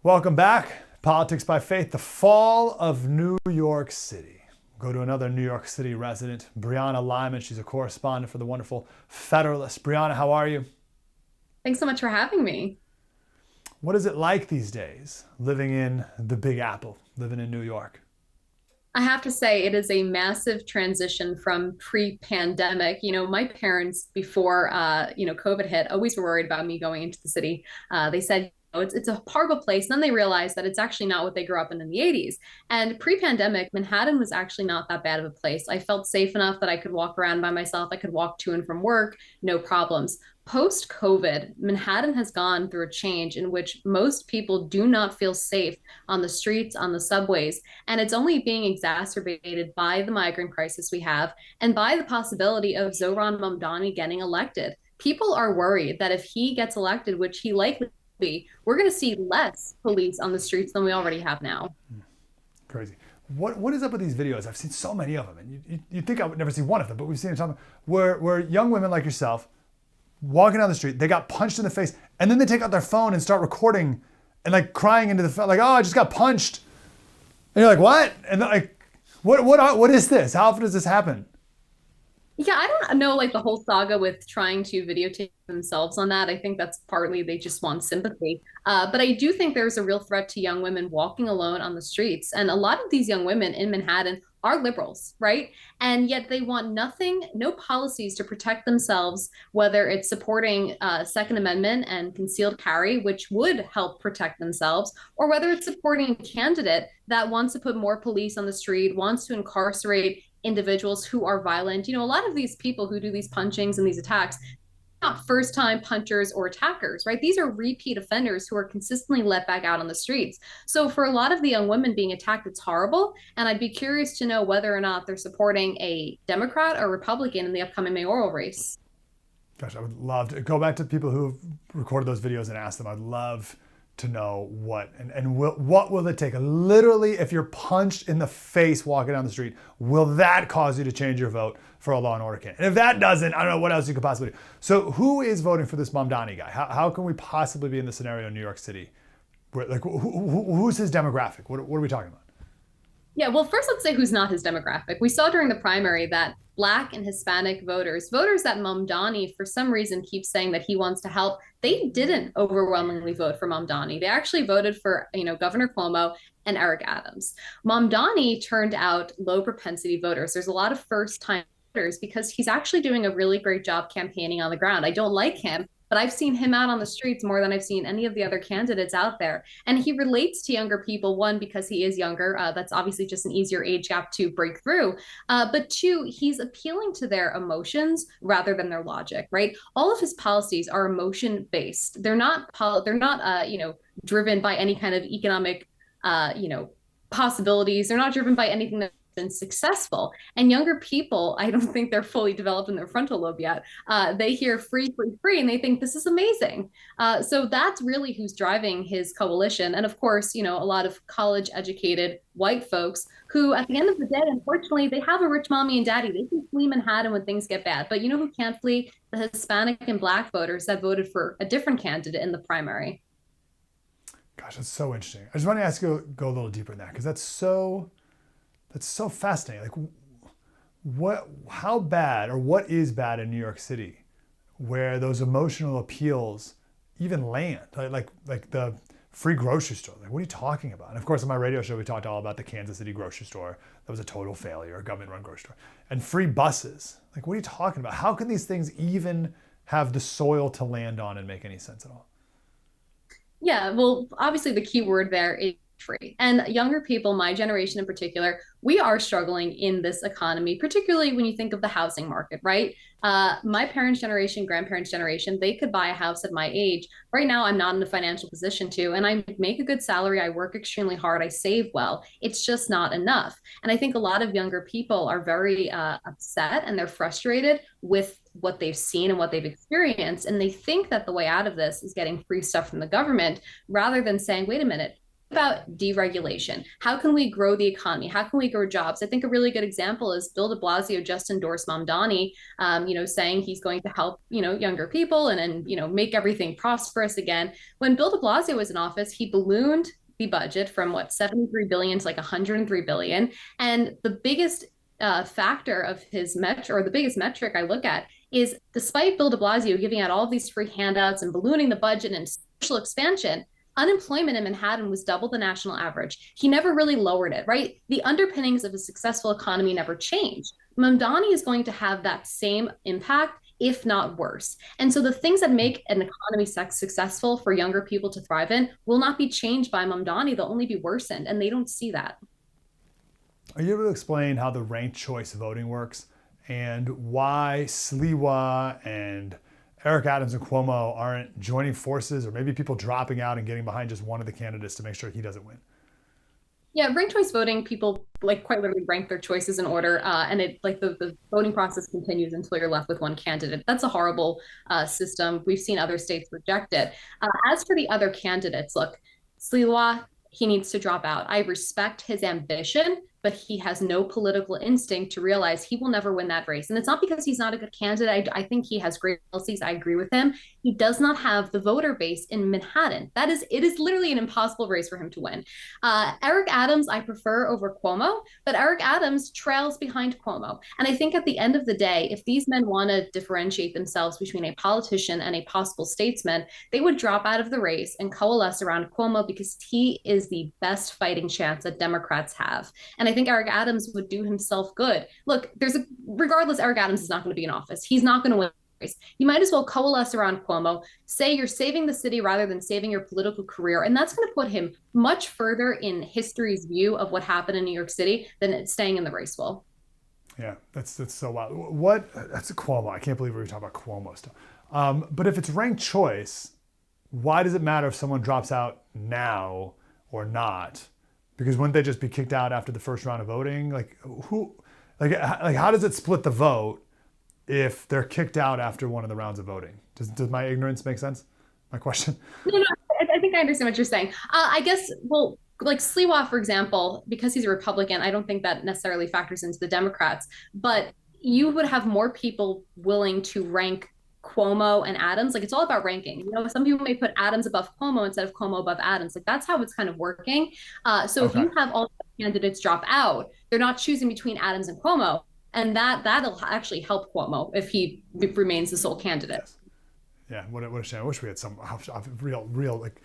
Welcome back. Politics by Faith, the fall of New York City. Go to another New York City resident, Brianna Lyman. She's a correspondent for the wonderful Federalist. Brianna, how are you? Thanks so much for having me. What is it like these days living in the Big Apple, living in New York? I have to say, it is a massive transition from pre-pandemic. My parents before COVID hit always were worried about me going into the city. They said, it's a horrible place. And then they realized that it's actually not what they grew up in the 80s. And pre-pandemic, Manhattan was actually not that bad of a place. I felt safe enough that I could walk around by myself. I could walk to and from work, no problems. Post COVID, Manhattan has gone through a change in which most people do not feel safe on the streets, on the subways. And it's only being exacerbated by the migrant crisis we have and by the possibility of Zohran Mamdani getting elected. People are worried that if he gets elected, which he likely will be, we're going to see less police on the streets than we already have now. Crazy. What is up with these videos? I've seen so many of them, and you think I would never see one of them, but we've seen some where young women like yourself walking down the street, they got punched in the face, and then they take out their phone and start recording and like crying into the phone, like, "Oh, I just got punched." And you're like, "What?" And like, what is this? How often does this happen? Yeah, I don't know like the whole saga with trying to videotape themselves on that. I think that's partly they just want sympathy. But I do think there's a real threat to young women walking alone on the streets. And a lot of these young women in Manhattan are liberals, right? And yet they want nothing, no policies to protect themselves, whether it's supporting Second Amendment and concealed carry, which would help protect themselves, or whether it's supporting a candidate that wants to put more police on the street, wants to incarcerate individuals who are violent. A lot of these people who do these punchings and these attacks, not first time punchers or attackers, right? These are repeat offenders who are consistently let back out on the streets. So for a lot of the young women being attacked, it's horrible. And I'd be curious to know whether or not they're supporting a Democrat or Republican in the upcoming mayoral race. Gosh, I would love to go back to people who recorded those videos and ask them. I'd love to know what will it take? Literally, if you're punched in the face walking down the street, will that cause you to change your vote for a Law and Order candidate? And if that doesn't, I don't know what else you could possibly do. So who is voting for this Mamdani guy? How can we possibly be in the scenario in New York City where, like, who's his demographic? What are we talking about? Yeah, well, first let's say who's not his demographic. We saw during the primary that Black and Hispanic voters, voters that Mamdani for some reason keeps saying that he wants to help, they didn't overwhelmingly vote for Mamdani. They actually voted for, Governor Cuomo and Eric Adams. Mamdani turned out low propensity voters. There's a lot of first time voters because he's actually doing a really great job campaigning on the ground. I don't like him, but I've seen him out on the streets more than I've seen any of the other candidates out there. And he relates to younger people, one, because he is younger. That's obviously just an easier age gap to break through. But two, he's appealing to their emotions rather than their logic, right? All of his policies are emotion based. They're not driven by any kind of economic, possibilities. They're not driven by anything that been successful. And younger people, I don't think they're fully developed in their frontal lobe yet. They hear free, free, free, and they think this is amazing. So that's really who's driving his coalition. And of course, a lot of college educated white folks who, at the end of the day, unfortunately, they have a rich mommy and daddy. They can flee Manhattan when things get bad. But you know who can't flee? The Hispanic and Black voters that voted for a different candidate in the primary. Gosh, that's so interesting. I just want to ask you, go a little deeper in that, because that's so fascinating. Like, how bad, or what is bad in New York City, where those emotional appeals even land? Like the free grocery store. Like, what are you talking about? And of course, on my radio show, we talked all about the Kansas City grocery store. That was a total failure, a government-run grocery store. And free buses. Like, what are you talking about? How can these things even have the soil to land on and make any sense at all? Yeah, well, obviously the key word there is free. And younger people, my generation in particular, we are struggling in this economy, particularly when you think of the housing market, right? My parents' generation, grandparents' generation, they could buy a house at my age. Right now, I'm not in a financial position to, and I make a good salary. I work extremely hard. I save well. It's just not enough. And I think a lot of younger people are very upset and they're frustrated with what they've seen and what they've experienced. And they think that the way out of this is getting free stuff from the government rather than saying, wait a minute, about deregulation. How can we grow the economy? How can we grow jobs? I think a really good example is Bill de Blasio just endorsed Mamdani, saying he's going to help, younger people and make everything prosperous again. When Bill de Blasio was in office, he ballooned the budget from 73 billion to like 103 billion. And the biggest factor of his metric, or the biggest metric I look at, is despite Bill de Blasio giving out all these free handouts and ballooning the budget and social expansion, unemployment in Manhattan was double the national average. He never really lowered it, right? The underpinnings of a successful economy never changed. Mamdani is going to have that same impact, if not worse. And so the things that make an economy successful for younger people to thrive in will not be changed by Mamdani. They'll only be worsened, and they don't see that. Are you able to explain how the ranked choice voting works and why Sliwa and Eric Adams and Cuomo aren't joining forces, or maybe people dropping out and getting behind just one of the candidates to make sure he doesn't win? Yeah, ranked choice voting, people like quite literally rank their choices in order, and it like the voting process continues until you're left with one candidate. That's a horrible system. We've seen other states reject it. As for the other candidates, look, Sliwa, he needs to drop out. I respect his ambition, but he has no political instinct to realize he will never win that race. And it's not because he's not a good candidate. I think he has great policies. I agree with him. He does not have the voter base in Manhattan. It is literally an impossible race for him to win. Eric Adams, I prefer over Cuomo, but Eric Adams trails behind Cuomo. And I think at the end of the day, if these men want to differentiate themselves between a politician and a possible statesman, they would drop out of the race and coalesce around Cuomo because he is the best fighting chance that Democrats have. And I think Eric Adams would do himself good. Look, regardless, Eric Adams is not going to be in office. He's not going to win the race. You might as well coalesce around Cuomo, say you're saving the city rather than saving your political career. And that's going to put him much further in history's view of what happened in New York City than staying in the race will. Yeah, that's so wild. That's a Cuomo. I can't believe we were talking about Cuomo stuff. But if it's ranked choice, why does it matter if someone drops out now or not? Because wouldn't they just be kicked out after the first round of voting? How does it split the vote if they're kicked out after one of the rounds of voting? Does my ignorance make sense? My question? No, I think I understand what you're saying. I guess, well, like Sliwa, for example, because he's a Republican, I don't think that necessarily factors into the Democrats, but you would have more people willing to rank Cuomo and Adams. Like, it's all about ranking. Some people may put Adams above Cuomo instead of Cuomo above Adams. Like, that's how it's kind of working. So if you have all the candidates drop out, they're not choosing between Adams and Cuomo, and that'll actually help Cuomo if he remains the sole candidate. Yes. Yeah, what a shame. I wish we had some real like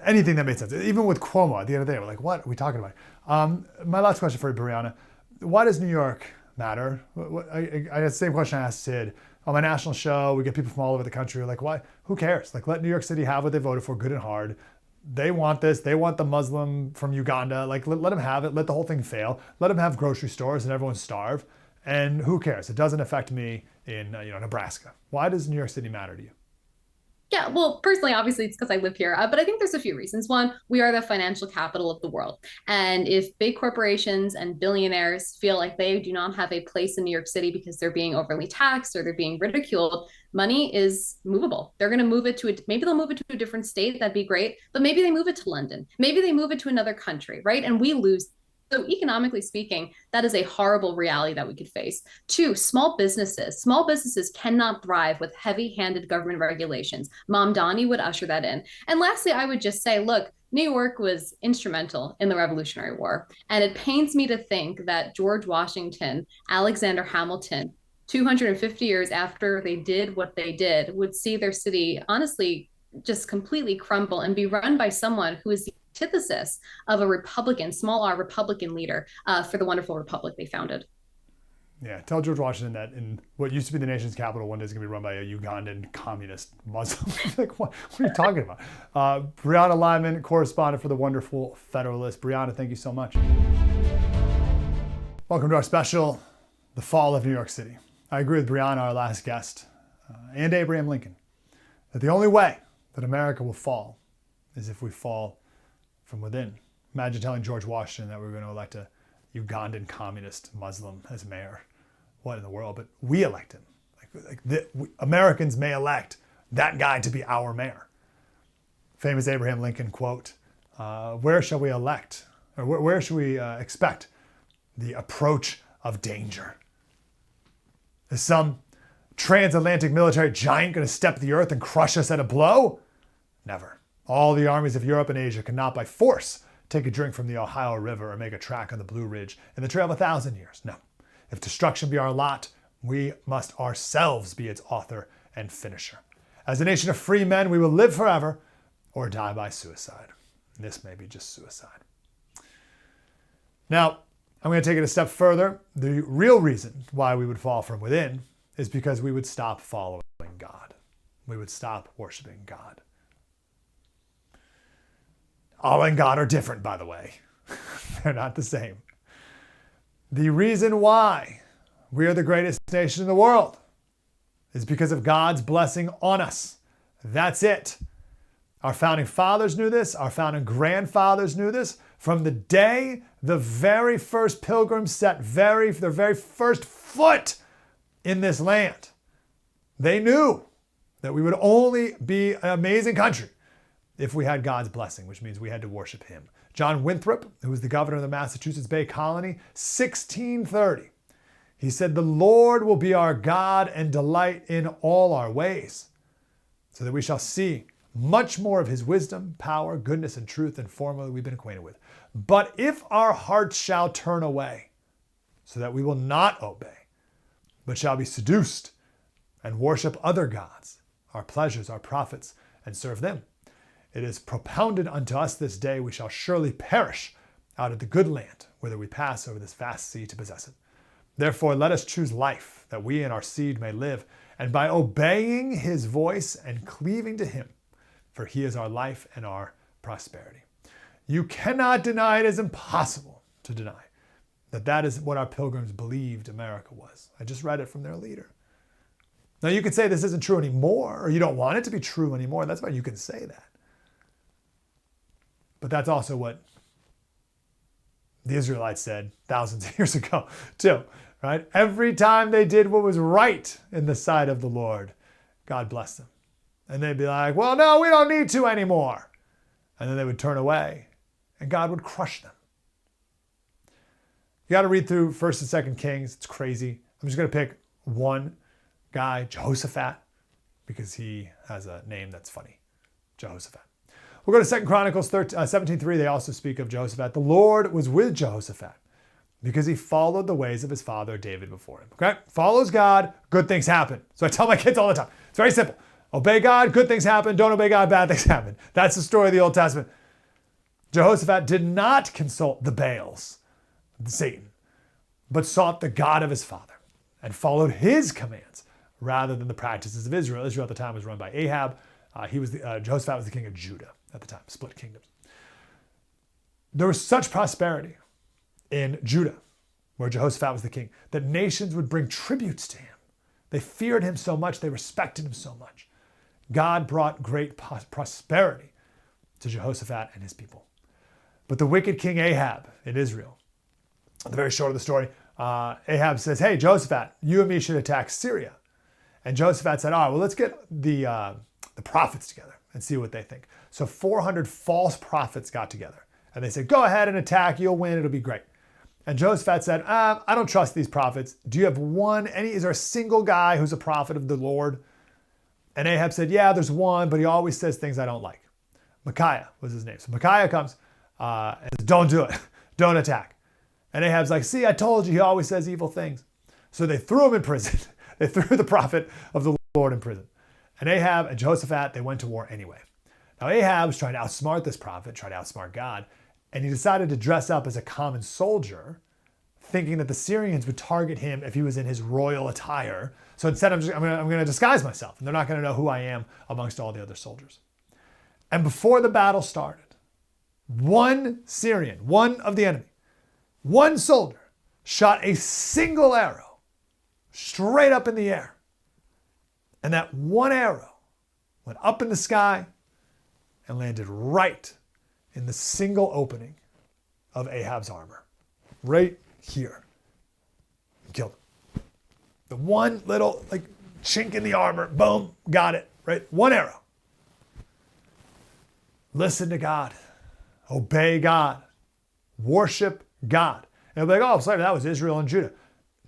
anything that made sense. Even with Cuomo, at the end of the day, we're like, what are we talking about? My last question for you, Brianna. Why does New York matter? I had the same question I asked Sid. On my national show, we get people from all over the country. Like, why? Who cares? Like, let New York City have what they voted for, good and hard. They want this. They want the Muslim from Uganda. Like, let them have it. Let the whole thing fail. Let them have grocery stores and everyone starve. And who cares? It doesn't affect me in Nebraska. Why does New York City matter to you? Yeah, well, personally, obviously, it's because I live here. But I think there's a few reasons. One, we are the financial capital of the world. And if big corporations and billionaires feel like they do not have a place in New York City because they're being overly taxed or they're being ridiculed, money is movable. They're going to move it maybe they'll move it to a different state. That'd be great. But maybe they move it to London. Maybe they move it to another country, right? And we lose. So economically speaking, that is a horrible reality that we could face. Two, small businesses. Small businesses cannot thrive with heavy-handed government regulations. Mamdani would usher that in. And lastly, I would just say, look, New York was instrumental in the Revolutionary War. And it pains me to think that George Washington, Alexander Hamilton, 250 years after they did what they did, would see their city, honestly, just completely crumble and be run by someone who is the antithesis of a Republican, small r Republican leader for the wonderful republic they founded. Yeah, tell George Washington that in what used to be the nation's capital, one day is going to be run by a Ugandan communist Muslim. Like, what are you talking about? Brianna Lyman, correspondent for the wonderful Federalist. Brianna, thank you so much. Welcome to our special, The Fall of New York City. I agree with Brianna, our last guest, and Abraham Lincoln, that the only way that America will fall is if we fall from within. Imagine telling George Washington that we were going to elect a Ugandan communist Muslim as mayor. What in the world? But we elect him. Americans may elect that guy to be our mayor. Famous Abraham Lincoln quote, where shall we elect, or where should we expect the approach of danger? Is some transatlantic military giant going to step the earth and crush us at a blow? Never. All the armies of Europe and Asia cannot by force take a drink from the Ohio River or make a track on the Blue Ridge in the trail of 1,000 years. No. If destruction be our lot, we must ourselves be its author and finisher. As a nation of free men, we will live forever or die by suicide. And this may be just suicide. Now, I'm going to take it a step further. The real reason why we would fall from within is because we would stop following God. We would stop worshiping God. Allah and God are different, by the way. They're not the same. The reason why we are the greatest nation in the world is because of God's blessing on us. That's it. Our founding fathers knew this. Our founding grandfathers knew this. From the day the very first pilgrims set their very first foot in this land, they knew that we would only be an amazing country if we had God's blessing, which means we had to worship him. John Winthrop, who was the governor of the Massachusetts Bay Colony, 1630, he said, "The Lord will be our God and delight in all our ways, so that we shall see much more of his wisdom, power, goodness, and truth than formerly we've been acquainted with. But if our hearts shall turn away, so that we will not obey, but shall be seduced and worship other gods, our pleasures, our profits, and serve them, it is propounded unto us this day we shall surely perish out of the good land, whither we pass over this vast sea to possess it. Therefore let us choose life, that we and our seed may live, and by obeying his voice and cleaving to him, for he is our life and our prosperity." You cannot deny, it is impossible to deny, that is what our pilgrims believed America was. I just read it from their leader. Now you could say this isn't true anymore, or you don't want it to be true anymore. That's fine, you can say that. But that's also what the Israelites said thousands of years ago too, right? Every time they did what was right in the sight of the Lord, God blessed them. And they'd be like, well, no, we don't need to anymore. And then they would turn away and God would crush them. You got to read through 1st and 2nd Kings. It's crazy. I'm just going to pick one guy, Jehoshaphat, because he has a name that's funny. Jehoshaphat. We'll go to 2 Chronicles 17:3. They also speak of Jehoshaphat. The Lord was with Jehoshaphat because he followed the ways of his father David before him. Okay? Follows God, good things happen. So I tell my kids all the time. It's very simple. Obey God, good things happen. Don't obey God, bad things happen. That's the story of the Old Testament. Jehoshaphat did not consult the Baals, Satan, but sought the God of his father and followed his commands rather than the practices of Israel. Israel at the time was run by Ahab. Jehoshaphat was the king of Judah at the time, split kingdoms. There was such prosperity in Judah, where Jehoshaphat was the king, that nations would bring tributes to him. They feared him so much, they respected him so much. God brought great prosperity to Jehoshaphat and his people. But the wicked king Ahab in Israel, at the very short of the story, Ahab says, hey, Jehoshaphat, you and me should attack Syria. And Jehoshaphat said, all right, well, let's get the prophets together and see what they think. So 400 false prophets got together. And they said, go ahead and attack. You'll win. It'll be great. And Jehoshaphat said, I don't trust these prophets. Do you have is there a single guy who's a prophet of the Lord? And Ahab said, yeah, there's one, but he always says things I don't like. Micaiah was his name. So Micaiah comes and says, don't do it. Don't attack. And Ahab's like, see, I told you he always says evil things. So they threw him in prison. They threw the prophet of the Lord in prison. And Ahab and Jehoshaphat, they went to war anyway. Now Ahab was trying to outsmart this prophet, trying to outsmart God, and he decided to dress up as a common soldier, thinking that the Syrians would target him if he was in his royal attire. So instead, I'm going to disguise myself, and they're not going to know who I am amongst all the other soldiers. And before the battle started, one Syrian, one of the enemy, one soldier, shot a single arrow straight up in the air. And that one arrow went up in the sky and landed right in the single opening of Ahab's armor. Right here. And killed him. The one little chink in the armor, boom, got it. Right? One arrow. Listen to God. Obey God. Worship God. And they'll be like, oh, Slater, that was Israel and Judah.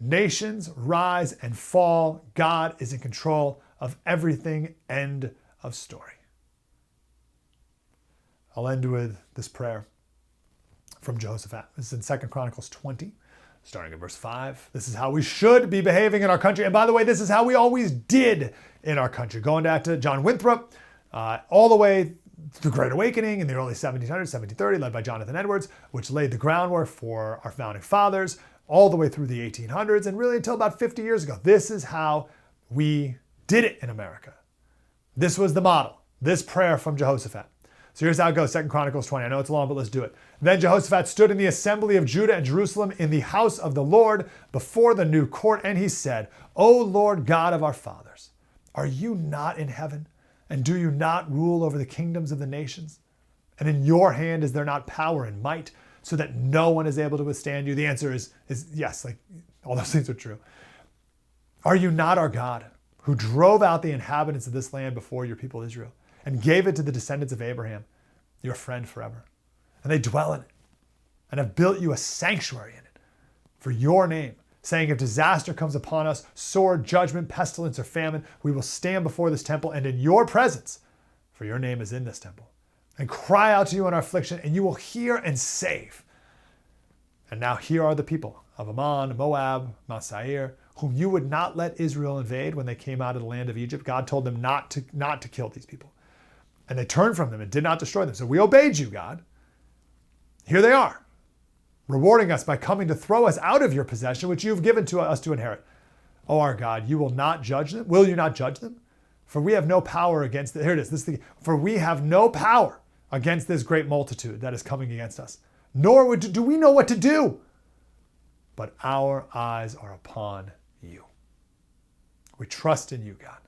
Nations rise and fall. God is in control of everything. End of story. I'll end with this prayer from Jehoshaphat. This is in 2 Chronicles 20, starting at verse 5. This is how we should be behaving in our country. And by the way, this is how we always did in our country. Going back to John Winthrop, all the way to the Great Awakening in the early 1700s, 1730, led by Jonathan Edwards, which laid the groundwork for our founding fathers, all the way through the 1800s, and really until about 50 years ago. This is how we did it in America. This was the model. This prayer from Jehoshaphat. So here's how it goes, 2 Chronicles 20. I know it's long, but let's do it. Then Jehoshaphat stood in the assembly of Judah and Jerusalem in the house of the Lord before the new court, and he said, O Lord God of our fathers, are you not in heaven? And do you not rule over the kingdoms of the nations? And in your hand is there not power and might, so that no one is able to withstand you? The answer is yes, like all those things are true. Are you not our God, who drove out the inhabitants of this land before your people Israel, and gave it to the descendants of Abraham, your friend forever? And they dwell in it, and have built you a sanctuary in it for your name, saying, if disaster comes upon us, sword, judgment, pestilence, or famine, we will stand before this temple and in your presence, for your name is in this temple, and cry out to you in our affliction, and you will hear and save. And now here are the people of Ammon, Moab, Mount Seir, whom you would not let Israel invade when they came out of the land of Egypt. God told them not to kill these people. And they turned from them and did not destroy them. So we obeyed you, God. Here they are, rewarding us by coming to throw us out of your possession, which you've given to us to inherit. O our God, you will not judge them. Will you not judge them? For we have no power against it. Here it is. For we have no power against this great multitude that is coming against us, nor do we know what to do. But our eyes are upon you. We trust in you, God.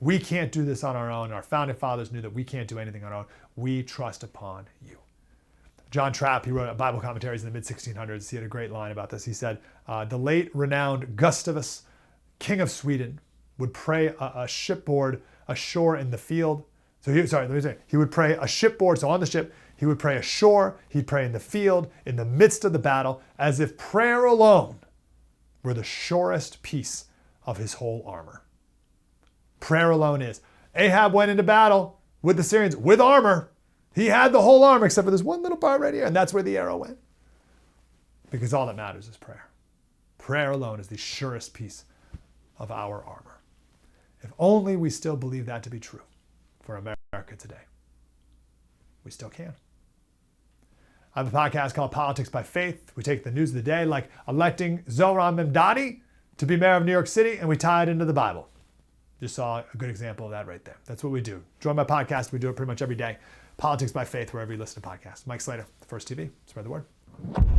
We can't do this on our own. Our founding fathers knew that we can't do anything on our own. We trust upon you. John Trapp, he wrote Bible commentaries in the mid-1600s. He had a great line about this. He said, the late renowned Gustavus, king of Sweden, would pray a shipboard ashore in the field. He would pray a shipboard, so on the ship, he would pray ashore, he'd pray in the field, in the midst of the battle, as if prayer alone were the surest piece of his whole armor. Prayer alone is. Ahab went into battle with the Syrians with armor. He had the whole armor except for this one little part right here, and that's where the arrow went. Because all that matters is prayer. Prayer alone is the surest piece of our armor. If only we still believe that to be true for America today. We still can. I have a podcast called Politics by Faith. We take the news of the day, like electing Zohran Mamdani to be mayor of New York City, and we tie it into the Bible. Just saw a good example of that right there. That's what we do. Join my podcast. We do it pretty much every day. Politics by Faith, wherever you listen to podcasts. Mike Slater, The First TV. Spread the word.